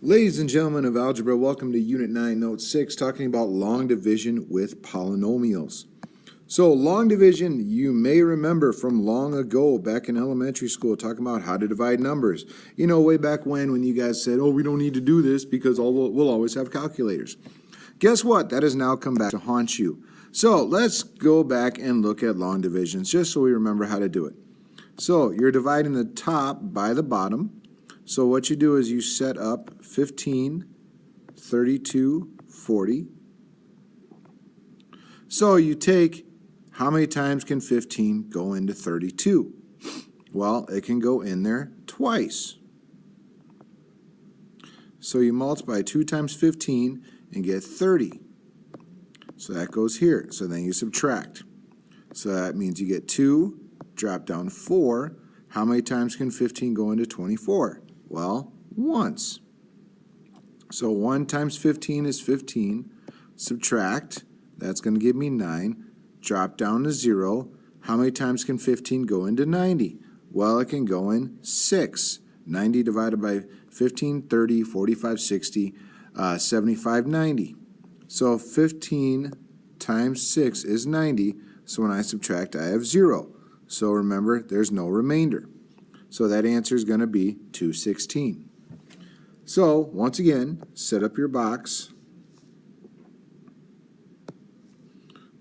Ladies and gentlemen of Algebra, welcome to Unit 9, Note 6, talking about long division with polynomials. So long division, you may remember from long ago, back in elementary school, talking about how to divide numbers. You know, way back when you guys said, oh, we don't need to do this because we'll always have calculators. Guess what? That has now come back to haunt you. So let's go back and look at long divisions, just so we remember how to do it. So you're dividing the top by the bottom. So what you do is you set up 15, 32, 40. So you take, how many times can 15 go into 32? Well, it can go in there twice. So you multiply 2 times 15 and get 30. So that goes here. So then you subtract. So that means you get 2, drop down 4. How many times can 15 go into 24? Well, once. So 1 times 15 is 15. Subtract. That's going to give me 9. Drop down to 0. How many times can 15 go into 90? Well, it can go in 6. 90 divided by 15, 30, 45, 60, 75, 90. So 15 times 6 is 90. So when I subtract, I have 0. So remember, there's no remainder. So that answer is going to be 216. So once again, set up your box.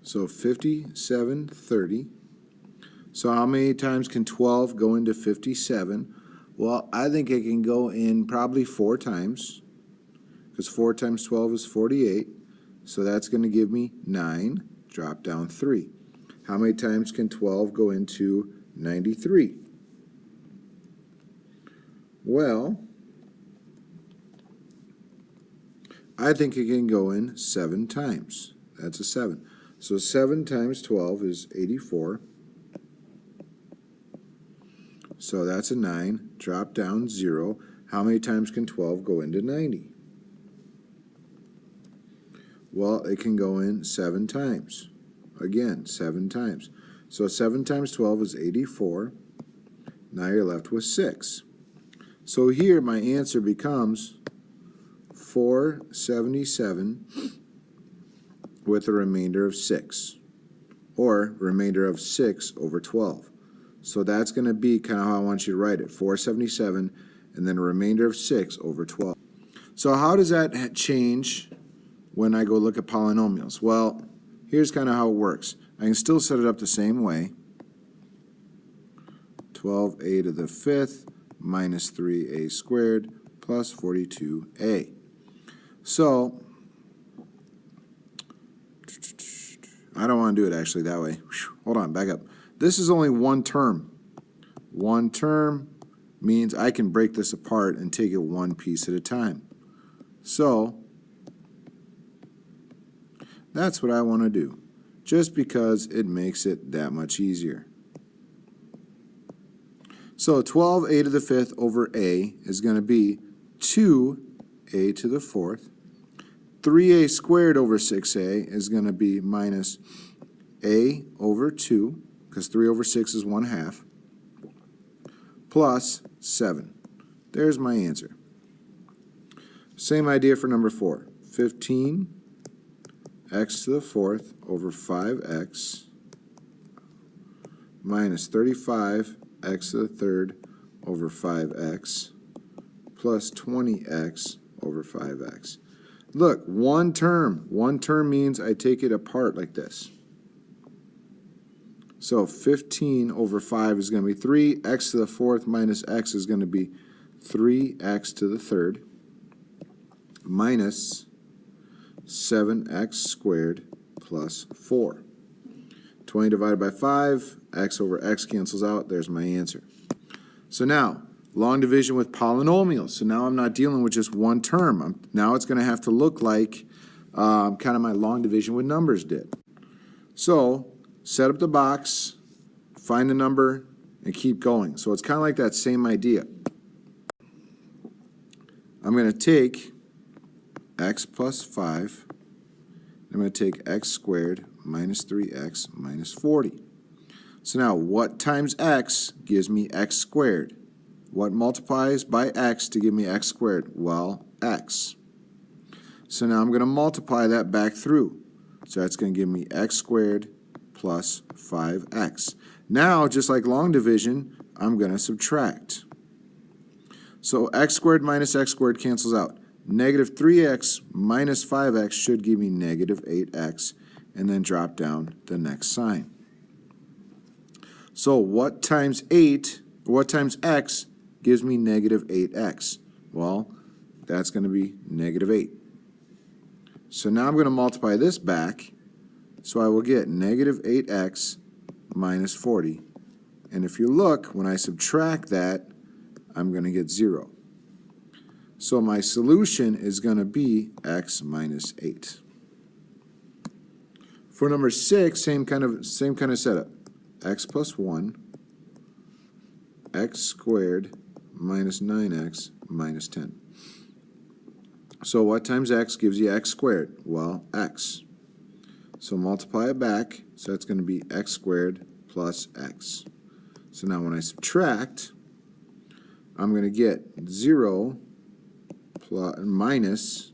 So 57, 30. So how many times can 12 go into 57? Well, I think it can go in probably 4 times, because 4 times 12 is 48. So that's going to give me 9. Drop down 3. How many times can 12 go into 93? Well, I think it can go in 7 times. That's a 7. So 7 times 12 is 84. So that's a 9. Drop down 0. How many times can 12 go into 90? Well, it can go in 7 times. Again, 7 times. So 7 times 12 is 84. Now you're left with 6. So here my answer becomes 477 with a remainder of 6, or remainder of 6 over 12. So that's going to be kind of how I want you to write it, 477 and then a remainder of 6 over 12. So how does that change when I go look at polynomials? Well, here's kind of how it works. I can still set it up the same way. 12a to the 5th minus 3a squared plus 42a. So, I don't want to do it actually that way. Hold on, back up. This is only one term. One term means I can break this apart and take it one piece at a time. So, that's what I want to do, just because it makes it that much easier. So 12a to the 5th over a is going to be 2a to the 4th. 3a squared over 6a is going to be minus a over 2, because 3 over 6 is 1/2, plus 7. There's my answer. Same idea for number 4. 15 x to the 4th over 5x minus 35 x to the 3rd over 5x plus 20x over 5x. Look, one term. One term means I take it apart like this. So 15 over 5 is going to be 3. X to the 4th minus x is going to be 3x to the 3rd minus 7x squared plus 4. 20 divided by 5, x over x cancels out. There's my answer. So now, long division with polynomials. So now I'm not dealing with just one term. Now it's going to have to look like kind of my long division with numbers did. So set up the box, find the number, and keep going. So it's kind of like that same idea. I'm going to take x plus 5. I'm going to take x squared minus 3x minus 40. So now what times x gives me x squared? What multiplies by x to give me x squared? Well, x. So now I'm going to multiply that back through. So that's going to give me x squared plus 5x. Now, just like long division, I'm going to subtract. So x squared minus x squared cancels out. Negative 3x minus 5x should give me negative 8x, and then drop down the next sign. So what times x gives me negative 8x? Well, that's going to be negative 8. So now I'm going to multiply this back, so I will get negative 8x minus 40. And if you look, when I subtract that, I'm going to get 0. So my solution is going to be x minus 8. For number 6, same kind of setup. X plus 1, x squared minus 9x minus 10. So what times x gives you x squared? Well, x. So multiply it back, so that's going to be x squared plus x. So now when I subtract, I'm going to get 0 plus minus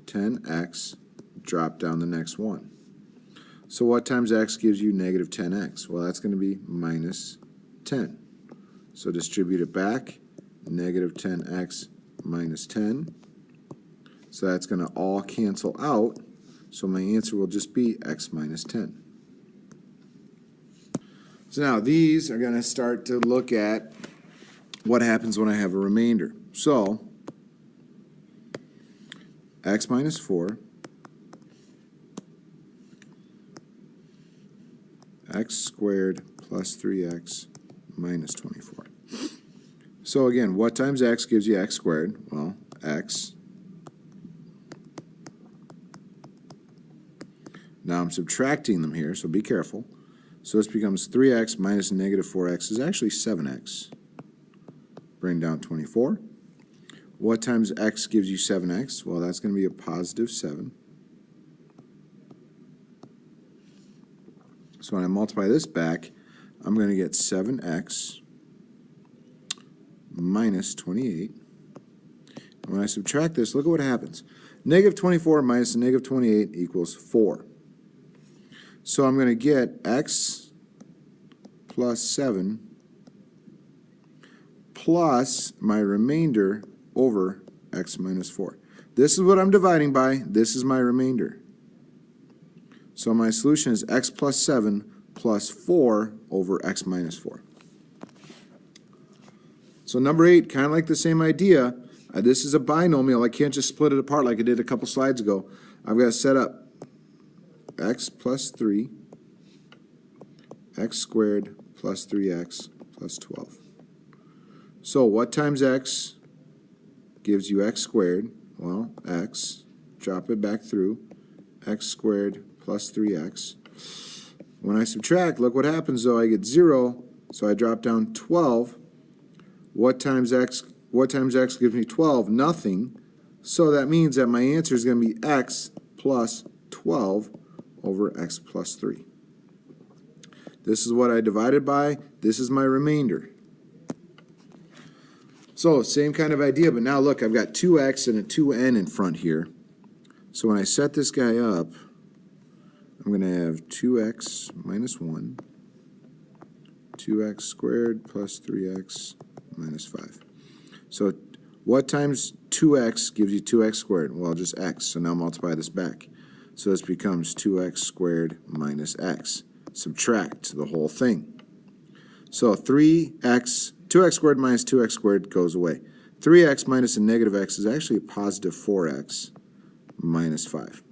10x, drop down the next one. So what times x gives you negative 10x? Well, that's going to be minus 10. So distribute it back, negative 10x minus 10. So that's going to all cancel out. So my answer will just be x minus 10. So now these are going to start to look at what happens when I have a remainder. So x minus 4, x squared plus 3x minus 24. So again, what times x gives you x squared? Well, x. Now I'm subtracting them here, so be careful. So this becomes 3x minus negative 4x is actually 7x. Bring down 24. What times x gives you 7x? Well, that's going to be a positive 7. So when I multiply this back, I'm going to get 7x minus 28. And when I subtract this, look at what happens. Negative 24 minus negative 28 equals 4. So I'm going to get x plus 7 plus my remainder over x minus 4. This is what I'm dividing by. This is my remainder. So my solution is x plus 7 plus 4 over x minus 4. So number 8, kind of like the same idea. This is a binomial. I can't just split it apart like I did a couple slides ago. I've got to set up x plus 3, x squared plus 3x plus 12. So what times x gives you x squared? Well, x, drop it back through, x squared plus 3x. When I subtract, look what happens though. I get 0, so I drop down 12. What times x gives me 12? Nothing. So that means that my answer is going to be x plus 12 over x plus 3. This is what I divided by. This is my remainder. So same kind of idea, but now look, I've got 2x and a 2n in front here. So when I set this guy up, I'm going to have 2x minus 1, 2x squared plus 3x minus 5. So what times 2x gives you 2x squared? Well, just x. So now multiply this back. So this becomes 2x squared minus x. Subtract the whole thing. So 2x squared minus 2x squared goes away. 3x minus a negative x is actually a positive 4x minus 5.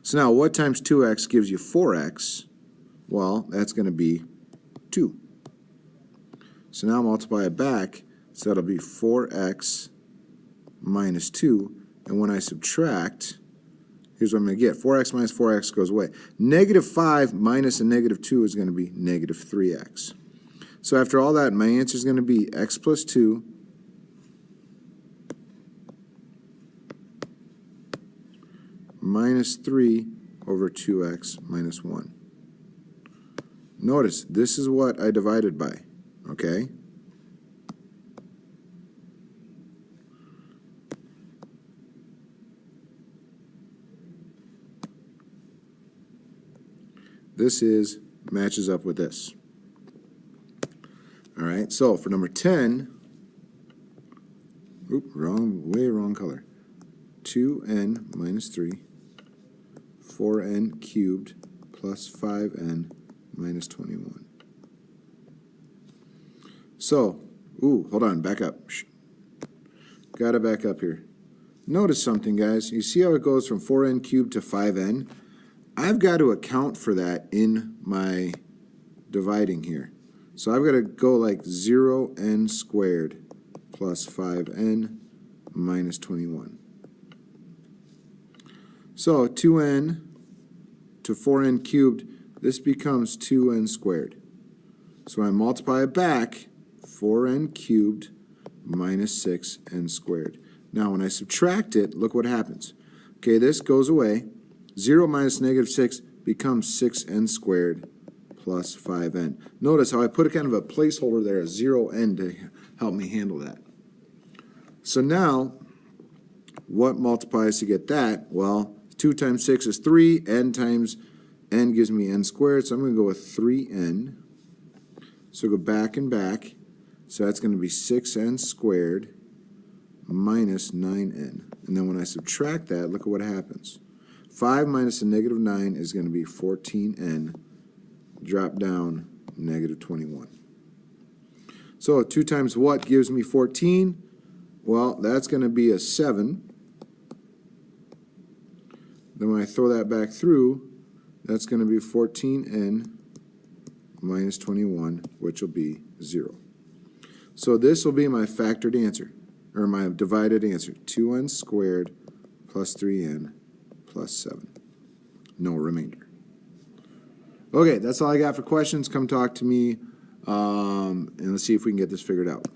So now what times 2x gives you 4x? Well, that's going to be 2. So now multiply it back, so that'll be 4x minus 2. And when I subtract, here's what I'm going to get. 4x minus 4x goes away. Negative 5 minus a negative 2 is going to be negative 3x. So after all that, my answer is going to be x plus 2 minus 3 over 2x minus 1. Notice, this is what I divided by, okay? this matches up with this. All right, so for number 10, wrong color. 2n minus 3, 4n cubed plus 5n minus 21. So, hold on, back up. Gotta back up here. Notice something, guys. You see how it goes from 4n cubed to 5n? I've got to account for that in my dividing here. So I've got to go like 0n squared plus 5n minus 21. So 2n to 4n cubed, this becomes 2n squared. So when I multiply it back, 4n cubed minus 6n squared. Now when I subtract it, look what happens. Okay, this goes away. 0 minus negative 6 becomes 6n squared plus 5n. Notice how I put a kind of a placeholder there, a 0n, to help me handle that. So now, what multiplies to get that? Well, 2 times 6 is 3, n times n gives me n squared, so I'm going to go with 3n. So go back and back. So that's going to be 6n squared minus 9n. And then when I subtract that, look at what happens. 5 minus a negative 9 is going to be 14n. Drop down negative 21. So 2 times what gives me 14? Well, that's going to be a 7. Then when I throw that back through, that's going to be 14n minus 21, which will be 0. So this will be my factored answer, or my divided answer. 2n squared plus 3n plus 7. No remainder. Okay, that's all I got for questions. Come talk to me, and let's see if we can get this figured out.